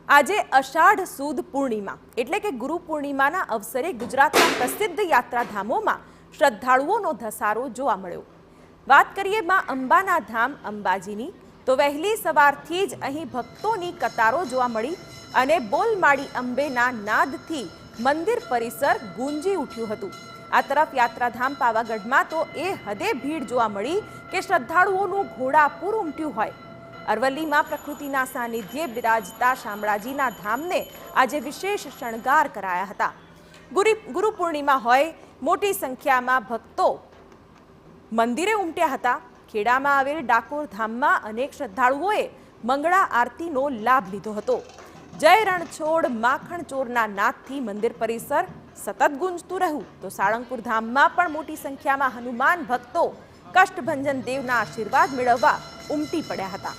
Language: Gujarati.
આજે અષાઢ સુદ પૂર્ણિમા એટલે કે ગુરુ પૂર્ણિમાના અવસરે ગુજરાતના પ્રસિદ્ધ યાત્રાધામોમાં શ્રદ્ધાળુઓનો ધસારો જોવા મળ્યો। વાત કરીએ માં અંબાના ધામ અંબાજીની તો વહેલી સવારથી જ અહીં ભક્તોની કતારો જોવા મળી અને બોલ માડી અંબેના નાદથી મંદિર પરિસર ગુંજી ઉઠ્યું હતું। આ તરફ યાત્રાધામ પાવાગઢમાં તો એ હદે ભીડ જોવા મળી કે શ્રદ્ધાળુઓનું ઘોડાપૂર ઉમટ્યું હોય। અરવલ્લીમાં પ્રકૃતિના સાનિધ્યે બિરાજતા શામળાજીના ધામને આજે વિશેષ શણગાર કરાયા હતા। ગુરુ પૂર્ણિમા હોય મોટી સંખ્યામાં ભક્તો મંદિરે ઉમટ્યા હતા। ખેડામાં આવેલ ડાકોર ધામમાં અનેક શ્રદ્ધાળુઓએ મંગળા આરતીનો લાભ લીધો હતો। જય રણછોડ માખણ ચોરના નાદથી મંદિર પરિસર સતત ગુંજતું રહ્યું તો સાળંગપુર ધામમાં પણ મોટી સંખ્યામાં હનુમાન ભક્તો કષ્ટભંજન દેવના આશીર્વાદ મેળવવા ઉમટી પડ્યા હતા।